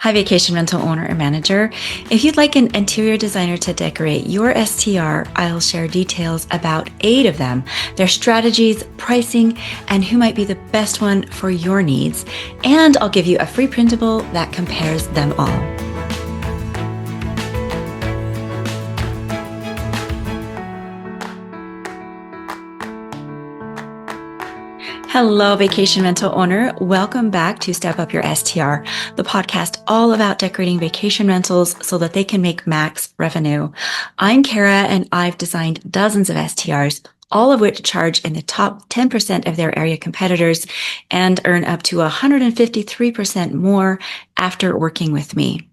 Hi, vacation rental owner or manager. If you'd like an interior designer to decorate your STR, I'll share details about 8 of them, their strategies, pricing, and who might be the best one for your needs. And I'll give you a free printable that compares them all. Hello, vacation rental owner. Welcome back to Step Up Your STR, the podcast all about decorating vacation rentals so that they can make max revenue. I'm Kara, and I've designed dozens of STRs, all of which charge in the top 10% of their area competitors and earn up to 153% more after working with me.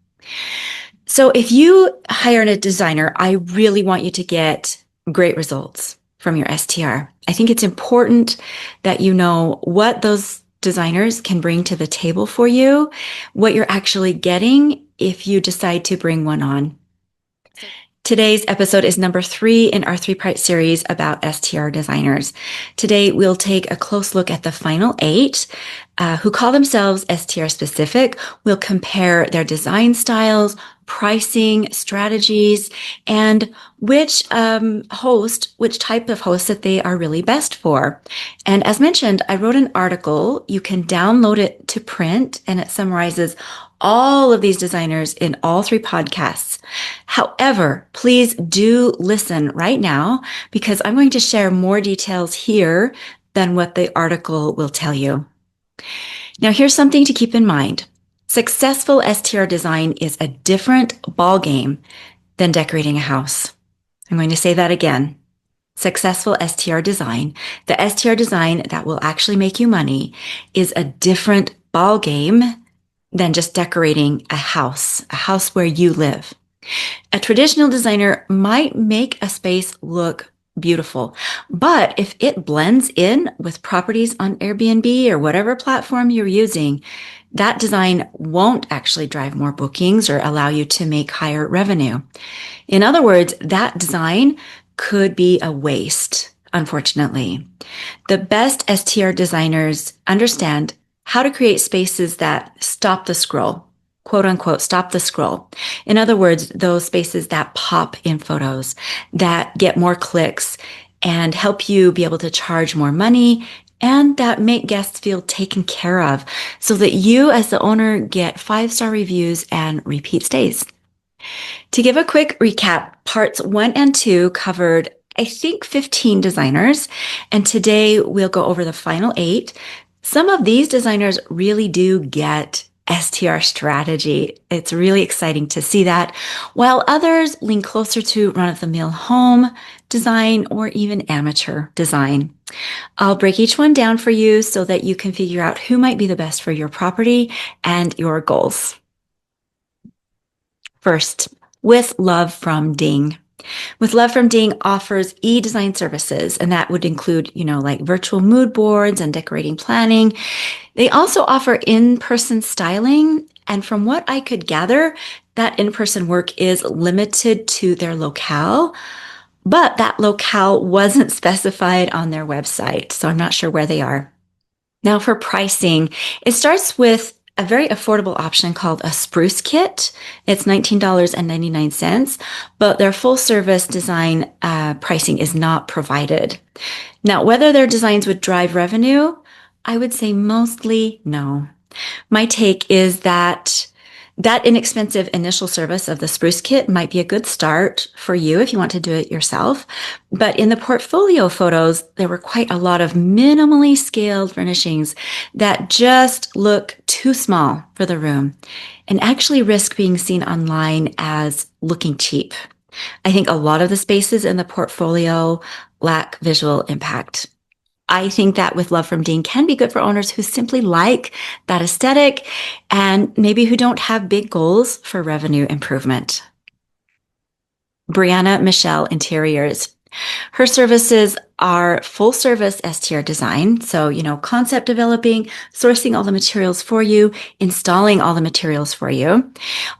So if you hire a designer, I really want you to get great results from your STR. I think it's important that you know what those designers can bring to the table for you, what you're actually getting if you decide to bring one on. Today's episode is number 3 in our 3-part series about STR designers. Today, we'll take a close look at the final 8 who call themselves STR specific. We'll compare their design styles, pricing, strategies, and which type of host that they are really best for. And as mentioned, I wrote an article. You can download it to print, and it summarizes all of these designers in all 3 podcasts. However, please do listen right now because I'm going to share more details here than what the article will tell you. Now, here's something to keep in mind. Successful STR design is a different ballgame than decorating a house. I'm going to say that again. Successful STR design, the STR design that will actually make you money, is a different ballgame than just decorating a house where you live. A traditional designer might make a space look beautiful, but if it blends in with properties on Airbnb or whatever platform you're using, that design won't actually drive more bookings or allow you to make higher revenue. In other words, that design could be a waste, unfortunately. The best STR designers understand how to create spaces that stop the scroll, quote unquote, stop the scroll. In other words, those spaces that pop in photos, that get more clicks and help you be able to charge more money, and that make guests feel taken care of so that you as the owner get 5-star reviews and repeat stays. To give a quick recap, parts 1 and 2 covered, I think, 15 designers, and today we'll go over the final 8. Some of these designers really do get STR strategy. It's really exciting to see that, while others lean closer to run-of-the-mill home design or even amateur design. I'll break each one down for you so that you can figure out who might be the best for your property and your goals. First, With Love from Ding. With Love from Ding offers e-design services, and that would include, like virtual mood boards and decorating planning. They also offer in-person styling, and from what I could gather, that in-person work is limited to their locale, but that locale wasn't specified on their website, so I'm not sure where they are. Now for pricing, it starts with a very affordable option called a spruce kit. It's $19.99, but their full service design pricing is not provided. Now, whether their designs would drive revenue, I would say mostly no. My take is that inexpensive initial service of the spruce kit might be a good start for you if you want to do it yourself. But in the portfolio photos, there were quite a lot of minimally scaled furnishings that just look too small for the room and actually risk being seen online as looking cheap. I think a lot of the spaces in the portfolio lack visual impact. I think that With Love from Ding can be good for owners who simply like that aesthetic and maybe who don't have big goals for revenue improvement. Brianna Michelle Interiors. Her services are full service STR design. So, concept developing, sourcing all the materials for you, installing all the materials for you.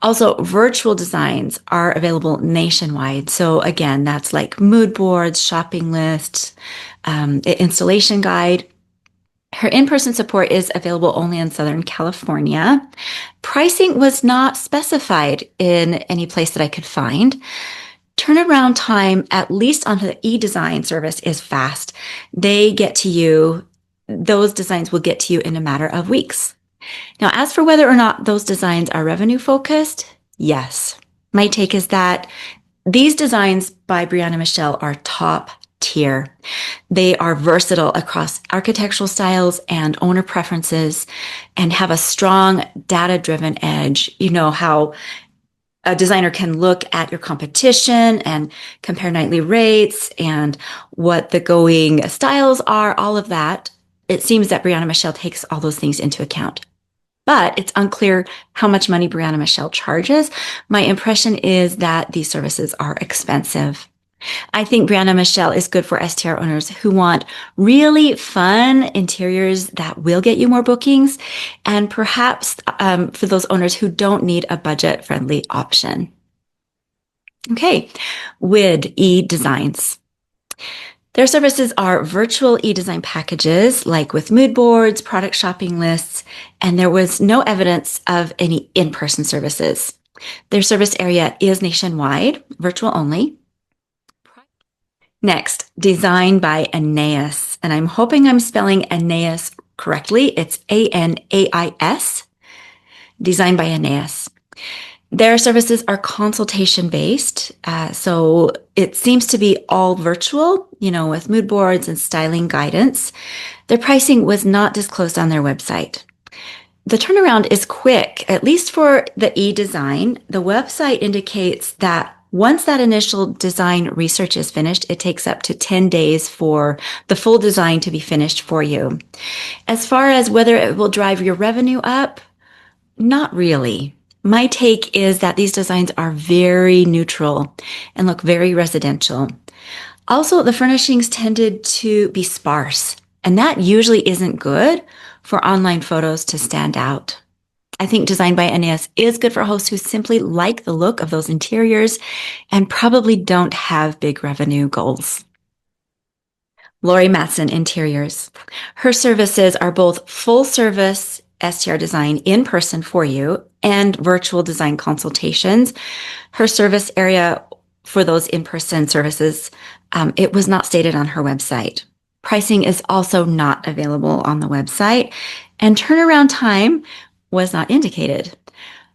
Also, virtual designs are available nationwide. So again, that's like mood boards, shopping lists, installation guide. Her in-person support is available only in Southern California. Pricing was not specified in any place that I could find. Turnaround time, at least on the e-design service, is fast. They get to you, those designs will get to you in a matter of weeks. Now, as for whether or not those designs are revenue focused, yes. My take is that these designs by Brianna Michelle are top tier. They are versatile across architectural styles and owner preferences and have a strong data-driven edge. You know how a designer can look at your competition and compare nightly rates and what the going styles are, all of that. It seems that Brianna Michelle takes all those things into account. But it's unclear how much money Brianna Michelle charges. My impression is that these services are expensive. I think Brianna Michelle is good for STR owners who want really fun interiors that will get you more bookings, and perhaps for those owners who don't need a budget-friendly option. Okay, WID e-designs. Their services are virtual e-design packages, like with mood boards, product shopping lists, and there was no evidence of any in-person services. Their service area is nationwide, virtual only. Next, Design by Aeneas, and I'm hoping I'm spelling Aeneas correctly. It's Anais, Design by Aeneas. Their services are consultation-based, so it seems to be all virtual, with mood boards and styling guidance. Their pricing was not disclosed on their website. The turnaround is quick, at least for the e-design. The website indicates that once that initial design research is finished, it takes up to 10 days for the full design to be finished for you. As far as whether it will drive your revenue up, not really. My take is that these designs are very neutral and look very residential. Also, the furnishings tended to be sparse, and that usually isn't good for online photos to stand out. I think Design by Aeneas is good for hosts who simply like the look of those interiors and probably don't have big revenue goals. Lori Matson Interiors. Her services are both full service STR design in person for you and virtual design consultations. Her service area for those in-person services, it was not stated on her website. Pricing is also not available on the website, and turnaround time was not indicated.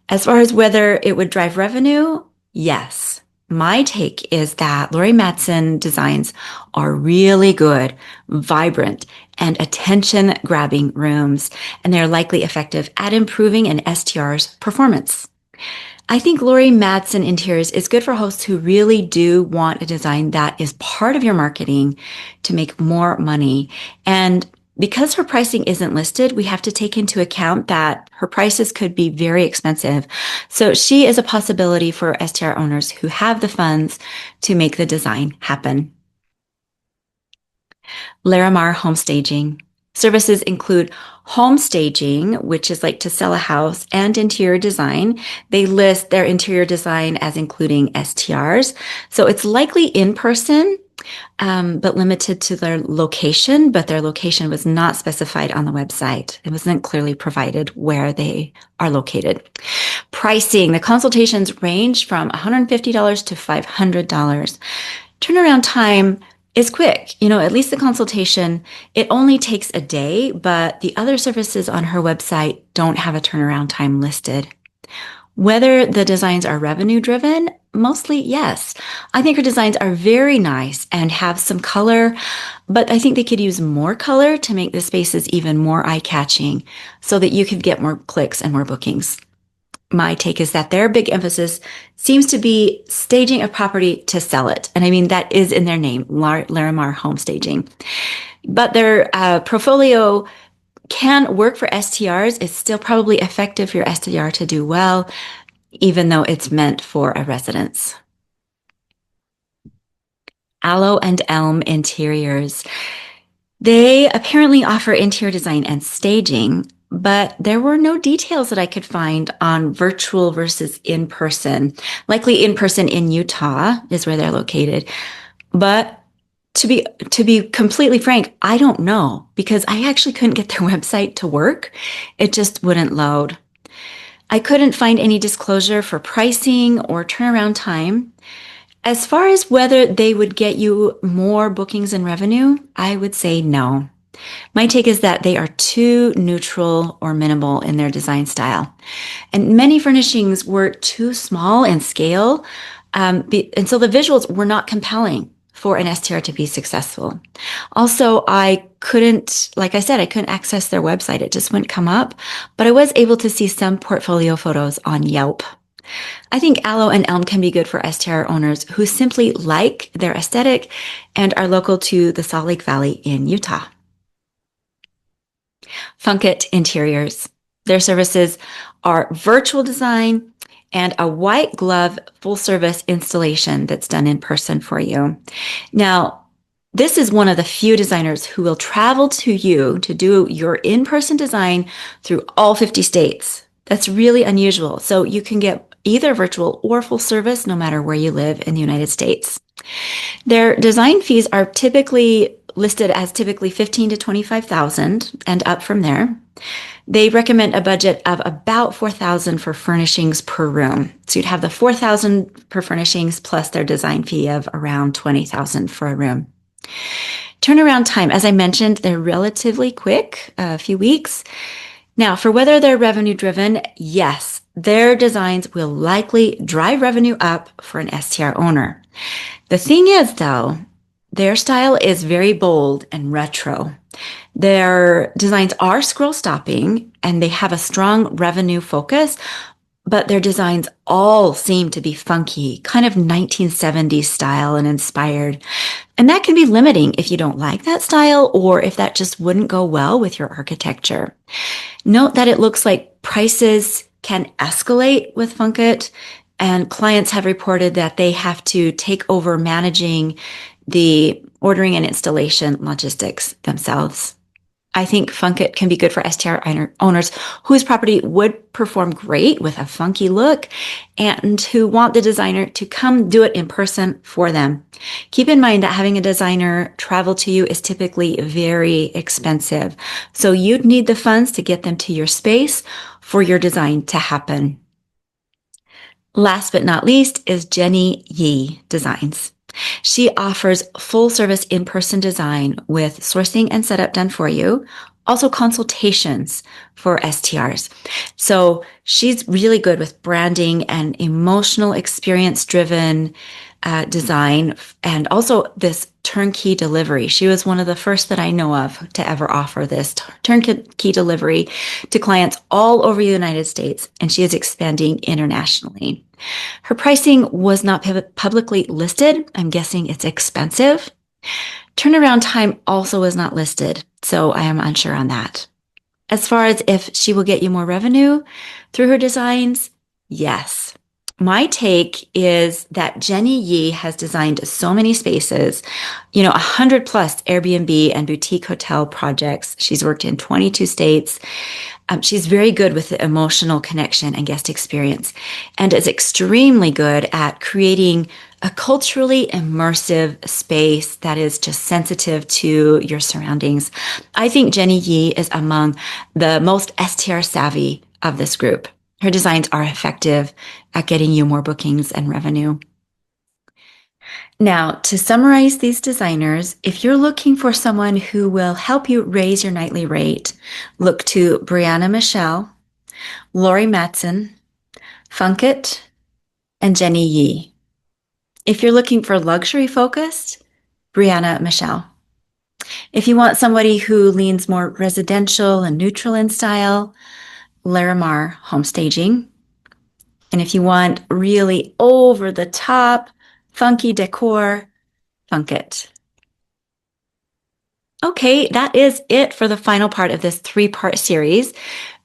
As far as whether it would drive revenue, yes. My take is that Lori Matson designs are really good, vibrant, and attention-grabbing rooms, and they're likely effective at improving an STR's performance. I think Lori Matson Interiors is good for hosts who really do want a design that is part of your marketing to make more money. And because her pricing isn't listed, we have to take into account that her prices could be very expensive. So she is a possibility for STR owners who have the funds to make the design happen. Larimar Home Staging. Services include home staging, which is like to sell a house, and interior design. They list their interior design as including STRs. So it's likely in person, but limited to their location, but their location was not specified on the website. It wasn't clearly provided where they are located. Pricing, the consultations range from $150 to $500. Turnaround time is quick. At least the consultation, it only takes a day, but the other services on her website don't have a turnaround time listed. Whether the designs are revenue driven, mostly yes. I think her designs are very nice and have some color, but I think they could use more color to make the spaces even more eye-catching so that you could get more clicks and more bookings. My take is that their big emphasis seems to be staging a property to sell it. And I mean, that is in their name, Larimar Home Staging. But their portfolio can work for STRs. It's still probably effective for your STR to do well, even though it's meant for a residence. Aloe and Elm Interiors. They apparently offer interior design and staging, but there were no details that I could find on virtual versus in-person. Likely in-person in Utah is where they're located. But To be completely frank, I don't know because I actually couldn't get their website to work. It just wouldn't load. I couldn't find any disclosure for pricing or turnaround time. As far as whether they would get you more bookings and revenue, I would say no. My take is that they are too neutral or minimal in their design style. And many furnishings were too small in scale. And so the visuals were not compelling for an STR to be successful. Also, I couldn't, like I said, I couldn't access their website. It just wouldn't come up, but I was able to see some portfolio photos on Yelp. I think aloe and elm can be good for STR owners who simply like their aesthetic and are local to the Salt Lake Valley in Utah. Funkit Interiors. Their services are virtual design and a white glove full service installation that's done in person for you. Now, this is one of the few designers who will travel to you to do your in-person design through all 50 states. That's really unusual. So you can get either virtual or full service no matter where you live in the United States. Their design fees are typically listed as typically $15,000 to $25,000 and up from there. They recommend a budget of about $4,000 for furnishings per room. So you'd have the $4,000 per furnishings plus their design fee of around $20,000 for a room. Turnaround time, as I mentioned, they're relatively quick, a few weeks. Now, for whether they're revenue driven, yes, their designs will likely drive revenue up for an STR owner. The thing is, though, their style is very bold and retro. Their designs are scroll stopping and they have a strong revenue focus, but their designs all seem to be funky, kind of 1970s style and inspired. And that can be limiting if you don't like that style or if that just wouldn't go well with your architecture. Note that it looks like prices can escalate with Funkit, and clients have reported that they have to take over managing the ordering and installation logistics themselves. I think Funkit can be good for STR owners whose property would perform great with a funky look and who want the designer to come do it in person for them. Keep in mind that having a designer travel to you is typically very expensive. So you'd need the funds to get them to your space for your design to happen. Last but not least is Jenny Yee Designs. She offers full service in-person design with sourcing and setup done for you, also consultations for STRs. So she's really good with branding and emotional experience driven design and also this turnkey delivery. She was one of the first that I know of to ever offer this turnkey delivery to clients all over the United States, and she is expanding internationally. Her pricing was not publicly listed. I'm guessing it's expensive. Turnaround time also was not listed, so I am unsure on that. As far as if she will get you more revenue through her designs, yes. My take is that Jenny Yee has designed so many spaces, 100 plus Airbnb and boutique hotel projects. She's worked in 22 states. She's very good with the emotional connection and guest experience and is extremely good at creating a culturally immersive space that is just sensitive to your surroundings. I think Jenny Yee is among the most STR savvy of this group. Her designs are effective at getting you more bookings and revenue. Now, to summarize these designers, if you're looking for someone who will help you raise your nightly rate, look to Brianna Michelle, Lori Matson, Funkit, and Jenny Yee. If you're looking for luxury focused, Brianna Michelle. If you want somebody who leans more residential and neutral in style, Larimar Home Staging. And if you want really over the top, funky decor, Funkit. Okay, that is it for the final part of this 3-part series.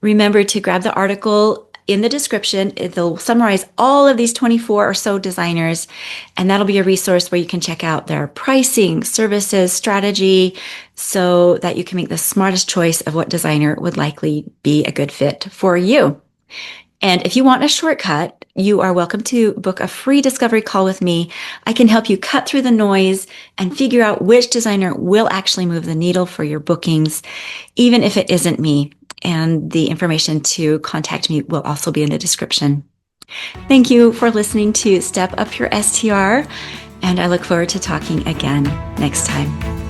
Remember to grab the article in the description. It'll summarize all of these 24 or so designers, and that'll be a resource where you can check out their pricing, services, strategy, so that you can make the smartest choice of what designer would likely be a good fit for you. And if you want a shortcut, you are welcome to book a free discovery call with me. I can help you cut through the noise and figure out which designer will actually move the needle for your bookings, even if it isn't me. And the information to contact me will also be in the description. Thank you for listening to Step Up Your STR, and I look forward to talking again next time.